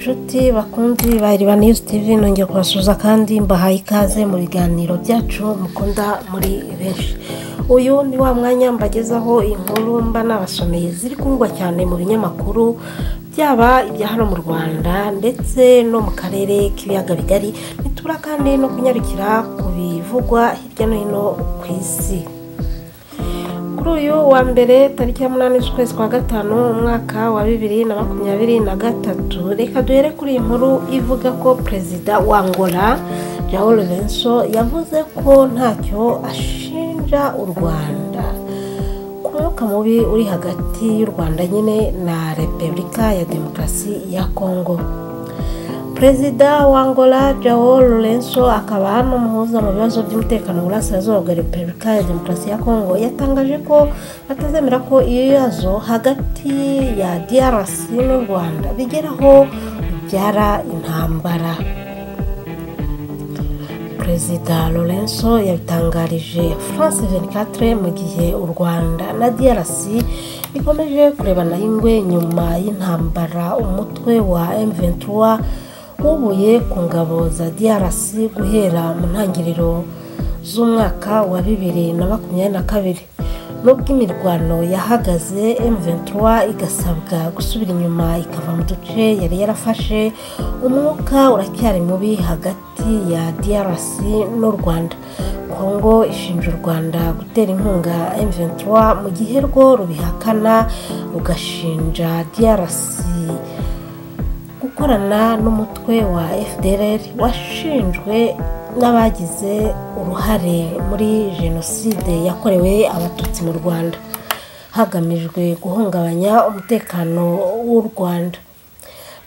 inshuti bakunzi ba Iriba News TV nongeye kubasuza kandi mbahaye ikaze mu biganiro byacu mukunda muri benshi. Uyu ni wa mwanya mbagezaho inkuru mba nabasomeye ziri kuvugwa cyane mu binyamakuru byaba ibya hano mu Rwanda ndetse no mu karere k'ibiyaga bigari, nitubura kandi no kunyarukira ku bivugwa hirya no hino ku isi. Kuri uyu wa mbere tariki ya 8 z'ukwezi kwa gatanu umwaka wa 2023, reka duhere kuri inkuru ivuga ko Perezida wa Angola João Lourenço yavuze ko ntacyo ashinja u Rwanda ku mwuka mubi uri hagati y'u Rwanda nyine na Repubulika ya Demokarasi ya Congo. Perezida wa Angola João Lourenço akaba n'umuhuza mu bibazo by'umutekano mu burasirazuba bwa Repubulika ya Demokarasi ya Congo yatangaje ko batazemera ko ibibazo hagati ya DRC n'u Rwanda bigeraho bibyara intambara. Perezida Lourenço yabitangarije France 24 mu gihe u Rwanda na DRC bikomeje kurebana ingwe nyuma y'intambara umutwe wa M23 ubuye ku ngabo za DRC guhera mu ntangiriro z'umwaka wa 2022. Nubwo imirwano yahagaze, M23 igasabwa gusubira inyuma ikava mu duce yari yarafashe, umwuka uracyari mubi hagati ya DRC n'u Rwanda. Congo ishinja u Rwanda gutera inkunga M23 mu gihe rwo rubihakana, rugashinja DRC gukorana n'umutwe wa FDLR washinjwe n'abagize uruhare muri jenoside yakorewe abatutsi mu Rwanda hagamijwe guhungabanya umutekano w'u Rwanda.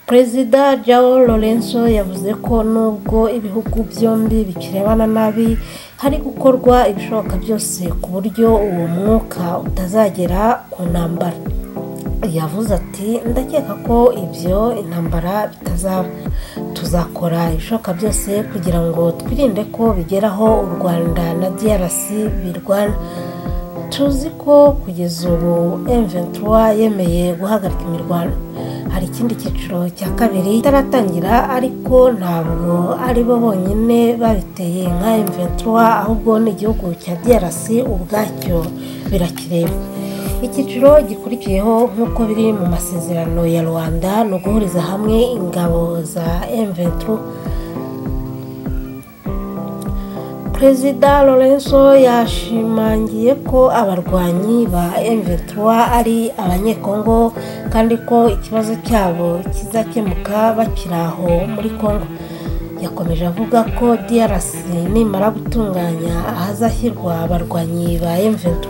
Perezida João Lourenço yavuze ko nubwo ibihugu byombi bikirebana nabi, hari gukorwa ibishoboka byose ku buryo uwo mwuka utazagera ku ntambara. Yavuze ati, ndakeka ko ibyo intambara bitazaba, tuzakora ibishoboka byose kugira ngo twirinde ko bigeraho u Rwanda na DRC birwana. Tuzi ko kugeza ubu M23 yemeye guhagarika imirwano. Hari ikindi cyiciro cya kabiri kitaratangira, ariko ntabwo ari bo bonyine babiteye nka M23, ahubwo n'igihugu cya DRC ubwacyo birakireba. Icyiciro gikurikiyeho nk'uko biri mu masezerano ya Rwanda no guhuriza hamwe ingabo za M23. Perezida Lourenço yashimangiye ko abarwanyi ba M23 ari abanyekongo kandi ko ikibazo cyabo kizakemuka bakiraho muri Kongo. Yakomeje avuga ko DRC nimara gutunganya ahazashyirwa abarwanyi ba M23,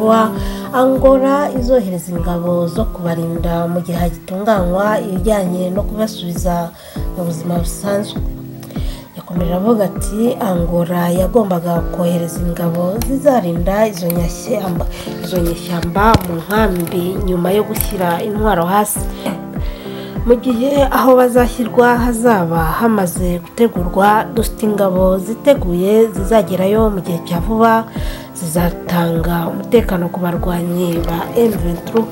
Angola izohereza ingabo zo kubarinda mu gihe gitunganywa ibijyanye no kubasubiza mu buzima busanzwe. Yakomeje avuga ati, Angola yagombaga kohereza ingabo zizarinda izo nyeshyamba mu nkambi nyuma yo gushyira intwaro hasi. Mu gihe aho bazashyirwa hazaba hamaze gutegurwa, dufite ingabo ziteguye zizagerayo mu gihe cya vuba, zizatanga umutekano ku barwanyi ba M23.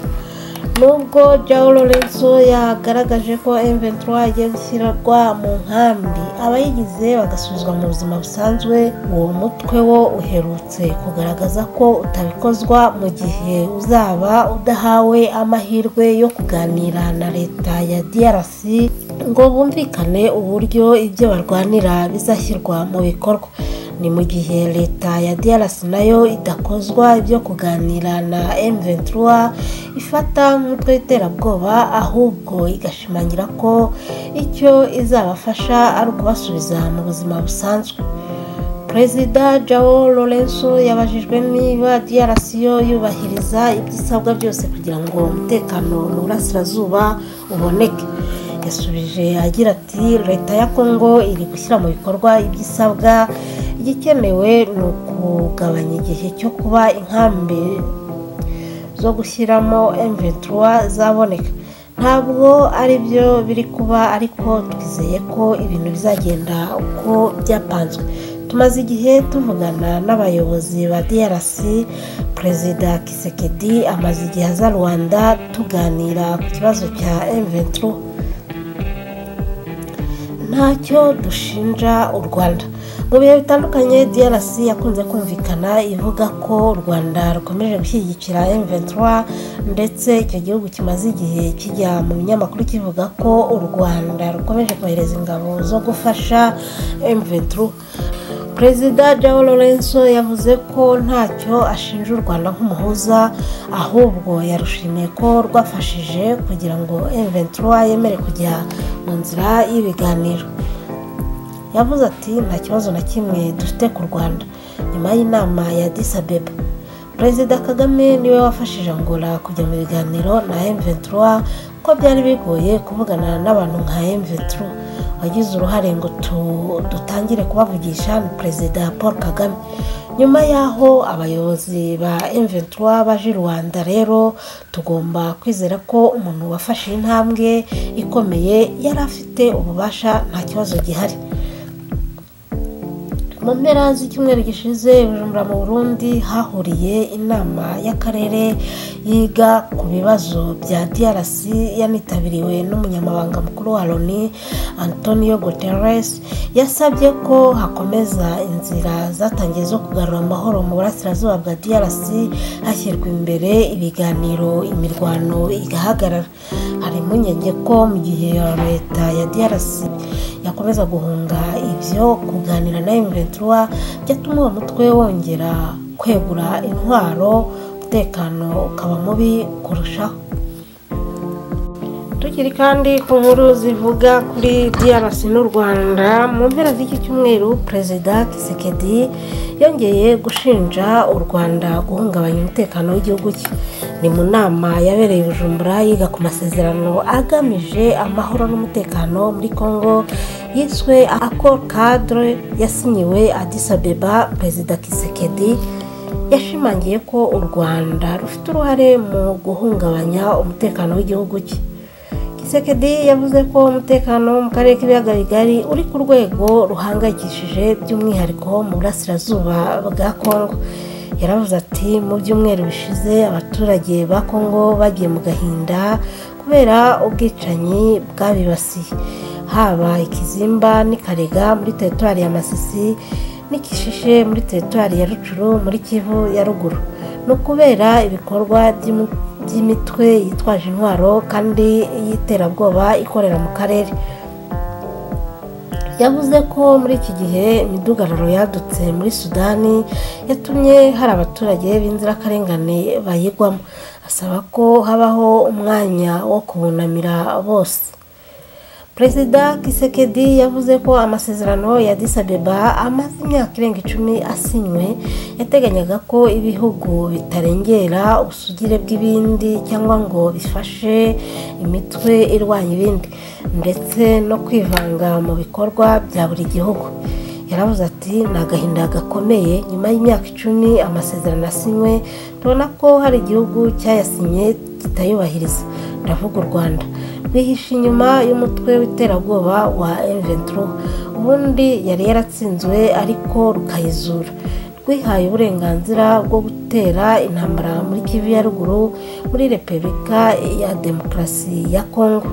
Nubwo João Lourenço yagaragaje ko M23 igiye gushyirwa mu nkambi, abayigize bagasubizwa mu buzima busanzwe, uwo mutwe wo uherutse kugaragaza ko utabikozwa mu gihe uzaba udahawe amahirwe yo kuganira na leta ya DRC ngo bumvikane uburyo ibyo barwanira bizashyirwa mu bikorwa. Ni mu gihe leta ya DRC nayo idakozwa ibyo kuganira na M23 ifata nk'umutwe w'iterabwoba, ahubwo igashimangira ko icyo izabafasha ari ukubasubiza mu buzima busanzwe. Perezida João Lourenço yabajijwe niba DRC yo yubahiriza ibyisabwa byose kugira ngo umutekano mu burasirazuba uboneke. Yasubije agira ati, leta ya Congo iri gushyira mu bikorwa ibyisabwa, igikenewe ni ukugabanya igihe cyo kuba inkambi zo gushyiramo M23 zaboneka. Ntabwo ari byo biri kuba, ariko twizeye ko ibintu bizagenda uko byapanzwe. Tumaze igihe tuvugana n'abayobozi ba DRC, Perezida Tshisekedi amaze igihe aza Rwanda tuganira ku kibazo cya M23. ntacyo dushinja u Rwanda. Mu bihe bitandukanye DRC yakunze kumvikana ivuga ko u Rwanda rukomeje gushyigikira M23 ndetse icyo gihugu kimaze igihe kijya mu binyamakuru kivuga ko u Rwanda rukomeje kohereza ingabo zo gufasha M23. Perezida João Lourenço yavuze ko ntacyo ashinja u Rwanda nk'umuhuza, ahubwo yarushimiye ko rwafashije kugira ngo M23 yemere kujya mu nzira y'ibiganiro. Yavuze ati nta kibazo na kimwe dufite ku Rwanda. Nyuma y'inama ya Addis Abeba, Perezida Kagame niwe wafashije Angola kujya mu biganiro na M23 ko byari bigoye kuvugana n'abantu nka M23. Wagize uruhare ngo dutangire kubavugisha ni Perezida Paul Kagame. Nyuma yaho abayobozi ba M23 baje Rwanda, rero tugomba kwizera ko umuntu wafashe intambwe ikomeye yari afite ububasha, nta kibazo gihari. Mu mpera z'icyumweru gishize Bujumbura mu Burundi hahuriye inama y'akarere yiga ku bibazo bya DRC yanitabiriwe n'umunyamabanga mukuru wa Loni Antonio Guterres. Yasabye ko hakomeza inzira zatangiye zo kugarura amahoro mu burasirazuba bwa DRC, hashyirwa imbere ibiganiro, imirwano igahagarara. Hari impungenge ko mu gihe leta ya DRC yakomeza guhunga ibyo kuganira na M23 byatuma uwo mutwe wongera kwegura intwaro, umutekano ukaba mubi kurushaho. Tukiri kandi ku nkuru zivuga kuri DRC n'u Rwanda, mu mpera z'iki cyumweru Perezida Tshisekedi yongeye gushinja u Rwanda guhungabanya umutekano w'igihugu cye. Ni mu nama yabereye i Bujumbura yiga ku masezerano agamije amahoro n'umutekano muri Congo yiswe Accord Cadre yasinyiwe Addis Abeba. Perezida Tshisekedi yashimangiye ko u Rwanda rufite uruhare mu guhungabanya umutekano w'igihugu cye. Tshisekedi yavuze ko umutekano mu karere k'ibiyaga bigari uri ku rwego ruhangayikishije, by'umwihariko mu burasirazuba bwa Congo. Yaravuze ati mu byumweru bishize abaturage ba Congo bagiye mu gahinda kubera ubwicanyi bwabibasiye, haba Ikizimba n'Ikarega muri teritwari ya Masisi n'Ikishishe muri teritwari ya Rucuru muri Kivu ya ruguru. No kubera ibikorwa by'imitwe yitwaje intwaro kandi y'iterabwoba ikorera mu karere. Yavuze ko muri iki gihe imidugararo yadutse muri Sudani yatumye hari abaturage b'inzirakarengane bayigwamo. Asaba ko habaho umwanya wo kubunamira bose. Perezida Tshisekedi yavuze ko amasezerano ya Addis Abeba amaze imyaka irenga 10 asinywe, yateganyaga ko ibihugu bitarengera ubusugire bw'ibindi cyangwa ngo bifashe imitwe irwanya ibindi, ndetse no kwivanga mu bikorwa bya buri gihugu. Yaravuze ati ni agahinda gakomeye nyuma y'imyaka 10 amasezerano asinywe tubona ko hari igihugu cyayasinye kitayubahiriza, ndavuga u Rwanda. Rwihishe inyuma y'umutwe w'iterabwoba wa M23, ubundi yari yaratsinzwe ariko rukayizura. Rwihaye uburenganzira bwo gutera intambara muri Kivu ya ruguru muri Repubulika ya Demokarasi ya Congo.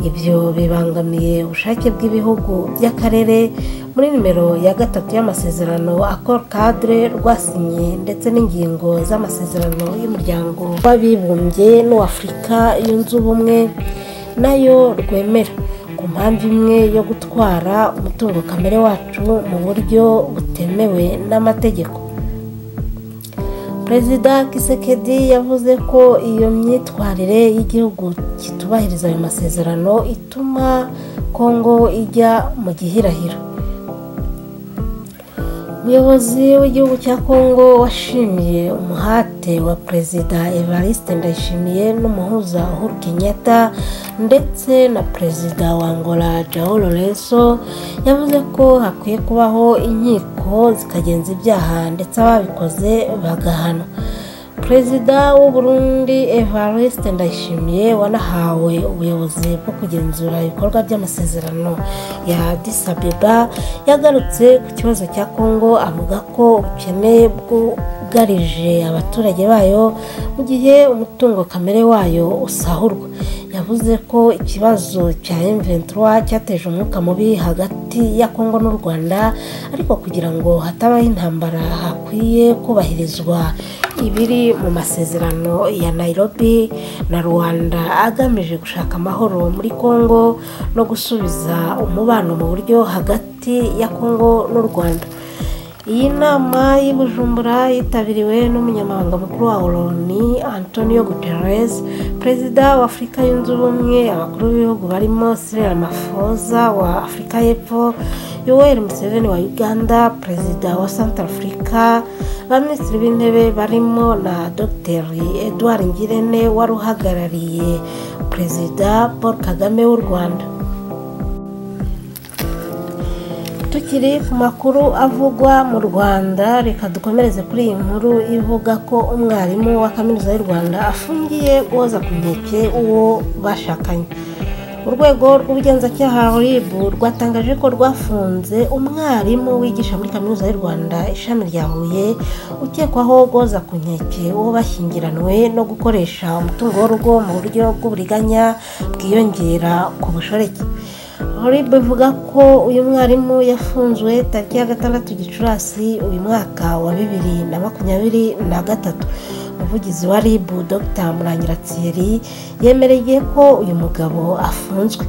Ibyo bibangamiye ubushake bw'ibihugu by'akarere muri nimero ya 3 y'amasezerano Accord Cadre rwasinye, ndetse n'ingingo z'amasezerano y'umuryango w'abibumbye n'Afurika yunze ubumwe nayo rwemera, ku mpamvu imwe yo gutwara umutungo kamere wacu mu buryo butemewe n'amategeko. Perezida Tshisekedi yavuze ko iyo myitwarire y'igihugu kitubahiriza ayo masezerano ituma Congo ijya mu gihirahiro. Umuyobozi w'igihugu cya Congo washimiye umuhate wa Perezida Evariste Ndayishimiye n'umuhuza Uhuru Kenyatta ndetse na Perezida wa Angola João Lourenço, yavuze ko hakwiye kubaho inkiko zikagenza ibyaha ndetse ababikoze bagahanwa. Perezida w'u Burundi Evariste Ndayishimiye wanahawe ubuyobozi bwo kugenzura ibikorwa by'amasezerano ya Addis Abeba yagarutse ku kibazo cya Congo, avuga ko ubukene bwugarije abaturage bayo mu gihe umutungo kamere wayo usahurwa. yavuze ko ikibazo cya M23 cyateje umwuka mubi hagati ya Kongo n'u Rwanda, ariko kugira ngo hatabaho intambara hakwiye kubahirizwa ibiri mu masezerano ya Nairobi na Rwanda agamije gushaka amahoro muri Kongo no gusubiza umubano mu buryo hagati ya Kongo n'u Rwanda. Iyi nama y'i Bujumbura yitabiriwe n'umunyamabanga mukuru wa ONU Antonio Guterres, perezida wa Afurika yunze ubumwe, abakuru b'ibihugu barimo Cyril Ramaphosa wa Afurika y'Epfo, Yoweri Museveni wa Uganda, perezida wa Central Africa, abaminisitiri b'intebe barimo na Dr Edouard Ngirente wari uhagarariye perezida Paul Kagame w'u Rwanda. Tukiri ku makuru avugwa mu Rwanda, reka dukomereze kuri iyi nkuru ivuga ko umwarimu wa kaminuza y'u Rwanda afungiye guhoza ku nkeke uwo bashakanye. Urwego rw'ubugenzacyaha RIB rwatangaje ko rwafunze umwarimu wigisha muri kaminuza y'u Rwanda ishami rya Huye ukekwaho guhoza ku nkeke uwo bashyingiranywe no gukoresha umutungo w'urugo mu buryo bw'uburiganya bwiyongera ku bushoreke. RIB ivuga ko uyu mwarimu yafunzwe tariki ya 6 Gicurasi uyu mwaka wa 2023. Umuvugizi wa RIB Dr Murangira Thierry yemereye ko uyu mugabo afunzwe.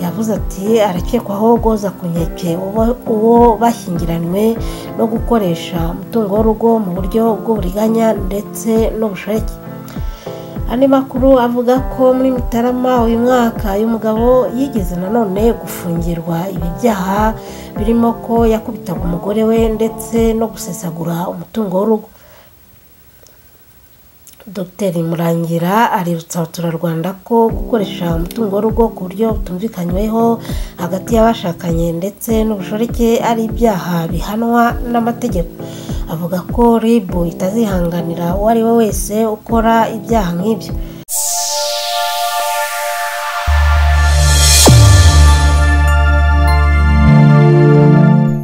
Yavuze ati arakekwaho guhoza ku nkeke uwo bashyingiranywe no gukoresha umutungo w'urugo mu buryo bw'uburiganya ndetse n'ubushoreke. Andi makuru avuga ko muri Mutarama uyu mwaka uyu mugabo yigeze nanone gufungirwa ibi byaha birimo ko yakubitaga umugore we ndetse no gusesagura umutungo w'urugo. Dr Murangira aributsa abaturarwanda ko gukoresha umutungo w'urugo ku buryo butumvikanyweho hagati y'abashakanye ndetse n'ubushoreke ari ibyaha bihanwa n'amategeko. Avuga ko RIB itazihanganira uwo ari we wese ukora ibyaha nk'ibyo.